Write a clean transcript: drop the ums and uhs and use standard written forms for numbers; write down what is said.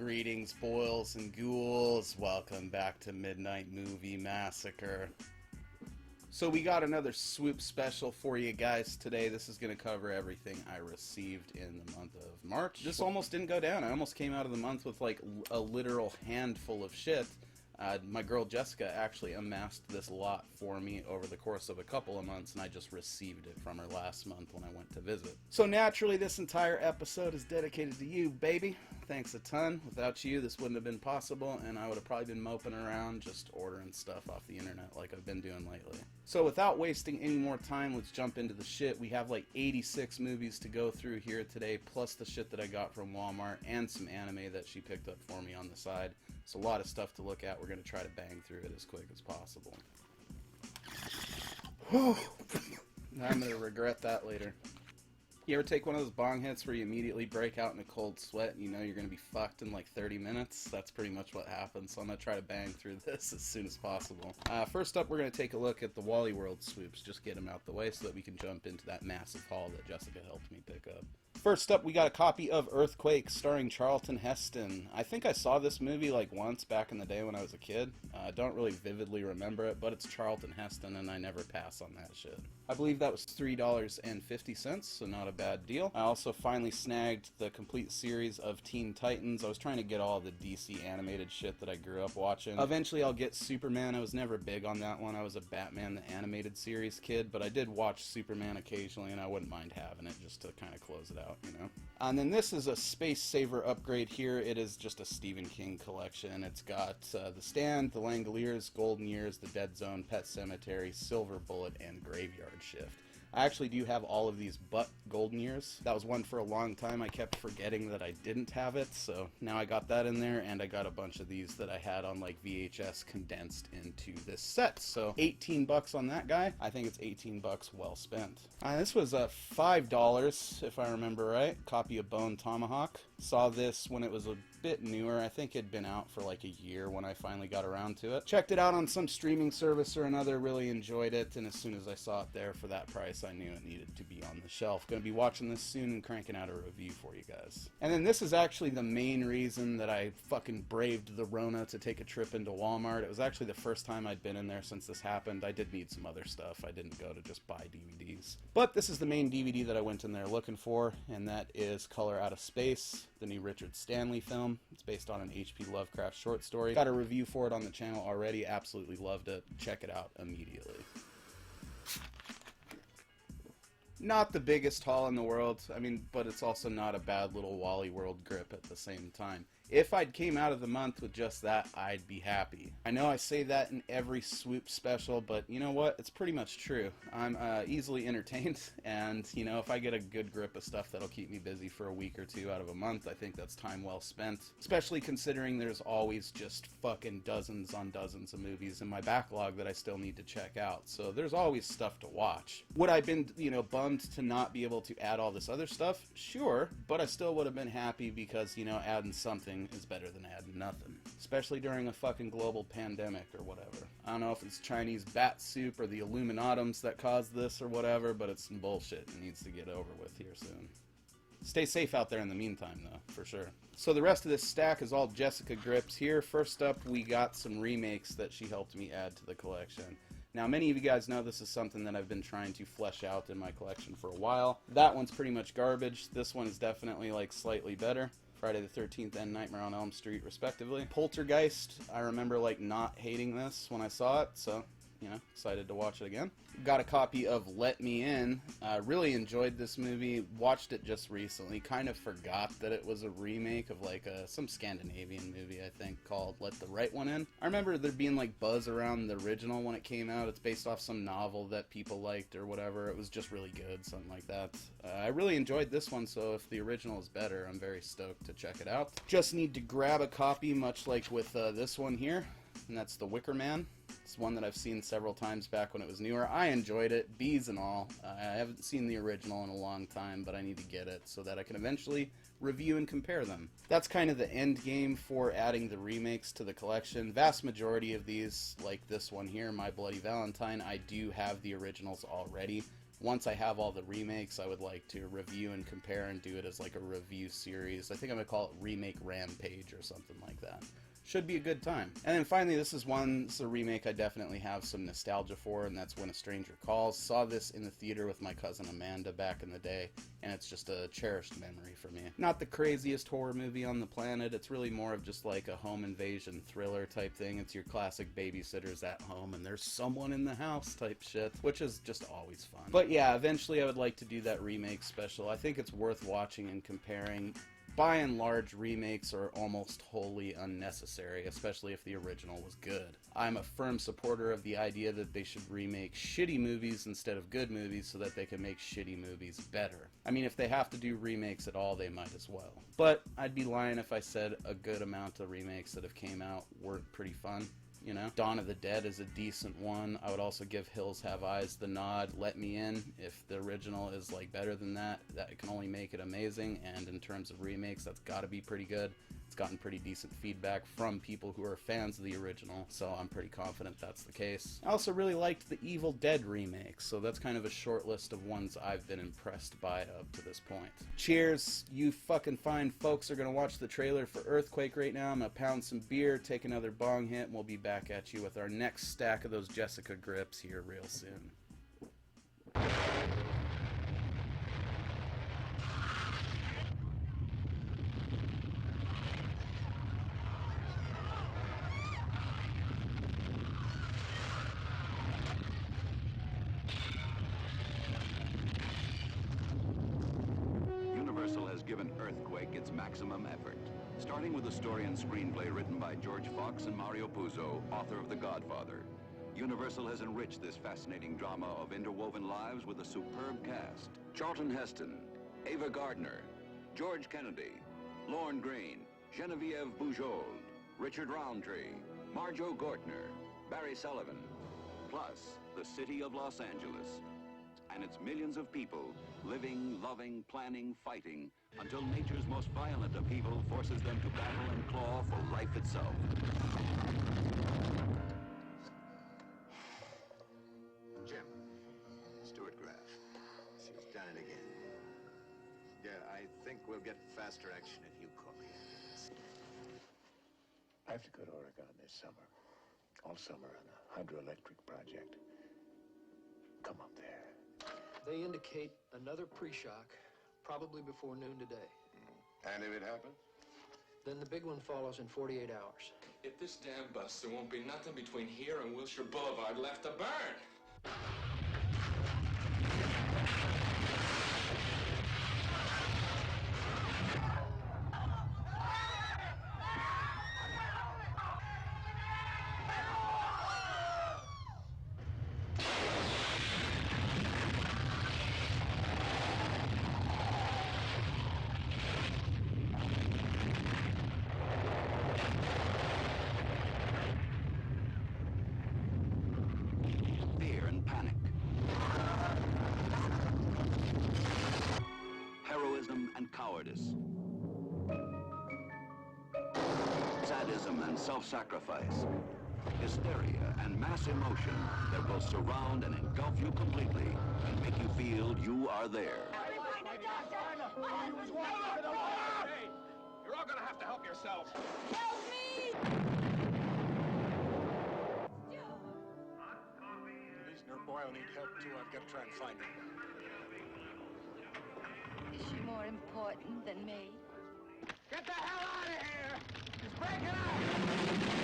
Greetings, boils and ghouls. Welcome back to Midnight Movie Massacre. So we got another Swoop special for you guys today. This is going to cover everything I received in the month of March. This almost didn't go down. I almost came out of the month with like a literal handful of shit. My girl Jessica actually amassed this lot for me over the course of a couple of months, and I just received it from her last month when I went to visit. So naturally, this entire episode is dedicated to you, baby. Thanks a ton. Without you, this wouldn't have been possible, and I would have probably been moping around just ordering stuff off the internet like I've been doing lately. So without wasting any more time, let's jump into the shit. We have like 86 movies to go through here today, plus the shit that I got from Walmart and some anime that she picked up for me on the side. It's a lot of stuff to look at. We're going to try to bang through it as quick as possible. I'm going to regret that later. You ever take one of those bong hits where you immediately break out in a cold sweat and you know you're going to be fucked in like 30 minutes? That's pretty much what happens, so I'm going to try to bang through this as soon as possible. First up, we're going to take a look at the Wally World swoops, just get them out the way so that we can jump into that massive haul that Jessica helped me pick up. First up, we got a copy of Earthquake starring Charlton Heston. I think I saw this movie like once back in the day when I was a kid. I don't really vividly remember it, but it's Charlton Heston and I never pass on that shit. I believe that was $3.50, so not a bad deal. I also finally snagged the complete series of Teen Titans. I was trying to get all the DC animated shit that I grew up watching. Eventually I'll get Superman. I was never big on that one. I was a Batman the Animated Series kid, but I did watch Superman occasionally and I wouldn't mind having it just to kind of close it out, you know. And then this is a Space Saver upgrade here. It is just a Stephen King collection. It's got The Stand, The Langoliers, Golden Years, The Dead Zone, Pet Sematary, Silver Bullet, and Graveyard Shift. I actually do have all of these but Golden Years. That was one for a long time. I kept forgetting that I didn't have it, so now I got that in there, and I got a bunch of these that I had on like VHS condensed into this set. So 18 bucks on that guy. I think it's 18 bucks well spent. This was $5 if I remember right. Copy of Bone Tomahawk. Saw this when it was a bit newer. I think it'd been out for like a year when I finally got around to it. Checked it out on some streaming service or another, really enjoyed it, and as soon as I saw it there for that price, I knew it needed to be on the shelf. Gonna be watching this soon and cranking out a review for you guys. And then this is actually the main reason that I fucking braved the Rona to take a trip into Walmart. It was actually the first time I'd been in there since this happened. I did need some other stuff. I didn't go to just buy DVDs. But this is the main DVD that I went in there looking for, and that is Color Out of Space, the new Richard Stanley film. It's based on an H.P. Lovecraft short story. Got a review for it on the channel already. Absolutely loved it. Check it out immediately. Not the biggest haul in the world, I mean, but it's also not a bad little Wally World grip at the same time. If I'd came out of the month with just that, I'd be happy. I know I say that in every Swoop special, but you know what? It's pretty much true. I'm easily entertained, and you know, if I get a good grip of stuff that'll keep me busy for a week or two out of a month, I think that's time well spent. Especially considering there's always just fucking dozens on dozens of movies in my backlog that I still need to check out. So there's always stuff to watch. Would I have been, you know, bummed to not be able to add all this other stuff? Sure, but I still would have been happy because, you know, adding something is better than adding nothing. Especially during a fucking global pandemic or whatever. I don't know if it's Chinese bat soup or the Illuminatums that caused this or whatever, but it's some bullshit and needs to get over with here soon. Stay safe out there in the meantime, though, for sure. So the rest of this stack is all Jessica Gripz here. First up, we got some remakes that she helped me add to the collection. Now, many of you guys know this is something that I've been trying to flesh out in my collection for a while. That one's pretty much garbage. This one is definitely, like, slightly better. Friday the 13th and Nightmare on Elm Street, respectively. Poltergeist, I remember, like, not hating this when I saw it, so, you know, excited to watch it again. Got a copy of Let Me In. Really enjoyed this movie. Watched it just recently. Kind of forgot that it was a remake of like some Scandinavian movie, I think, called Let the Right One In. I remember there being like buzz around the original when it came out. It's based off some novel that people liked or whatever. It was just really good, something like that. I really enjoyed this one, so if the original is better, I'm very stoked to check it out. Just need to grab a copy, much like with this one here, and that's The Wicker Man. It's one that I've seen several times back when it was newer. I enjoyed it, bees and all. I haven't seen the original in a long time, but I need to get it so that I can eventually review and compare them. That's kind of the end game for adding the remakes to the collection. Vast majority of these, like this one here, My Bloody Valentine, I do have the originals already. once I have all the remakes, I would like to review and compare and do it as like a review series. I think I'm going to call it Remake Rampage or something like that. Should be a good time. And then finally, this is a remake I definitely have some nostalgia for, and that's When a Stranger Calls. Saw this in the theater with my cousin Amanda back in the day, and it's just a cherished memory for me. Not the craziest horror movie on the planet, it's really more of just like a home invasion thriller type thing. It's your classic babysitters at home and there's someone in the house type shit, which is just always fun. But yeah, eventually I would like to do that remake special. I think it's worth watching and comparing. By and large, remakes are almost wholly unnecessary, especially if the original was good. I'm a firm supporter of the idea that they should remake shitty movies instead of good movies so that they can make shitty movies better. I mean, if they have to do remakes at all, they might as well. But I'd be lying if I said a good amount of remakes that have came out weren't pretty fun. You know, Dawn of the Dead is a decent one. I would also give Hills Have Eyes the nod. Let Me In, if the original is like better than that can only make it amazing. And in terms of remakes, that's got to be pretty good. It's gotten pretty decent feedback from people who are fans of the original, so I'm pretty confident that's the case. I also really liked the Evil Dead remake, so that's kind of a short list of ones I've been impressed by up to this point. Cheers, you fucking fine folks are gonna watch the trailer for Earthquake right now. I'm gonna pound some beer, take another bong hit, and we'll be back at you with our next stack of those Jessica Gripz here real soon. Universal has given Earthquake its maximum effort, starting with a story and screenplay written by George Fox and Mario Puzo, author of The Godfather. Universal has enriched this fascinating drama of interwoven lives with a superb cast. Charlton Heston, Ava Gardner, George Kennedy, Lorne Greene, Genevieve Bujold, Richard Roundtree, Marjo Gortner, Barry Sullivan, plus the city of Los Angeles and its millions of people living, loving, planning, fighting until nature's most violent upheaval forces them to battle and claw for life itself. Jim, Stuart Graff. She's done it again. Yeah, I think we'll get faster action if you call me. I have to go to Oregon this summer. All summer on a hydroelectric project. Come up there. They indicate another pre-shock, probably before noon today. And if it happens? Then the big one follows in 48 hours. If this dam busts, there won't be nothing between here and Wilshire Boulevard left to burn. Fear and panic. Heroism and cowardice. Sadism and self-sacrifice. Hysteria and mass emotion that will surround and engulf you completely and make you feel you are there. Hey, you're all gonna have to help yourselves. Help me! Commissioner Boyle need help too. I've got to try and find him. Is she more important than me? Get the hell out of here! He's breaking out!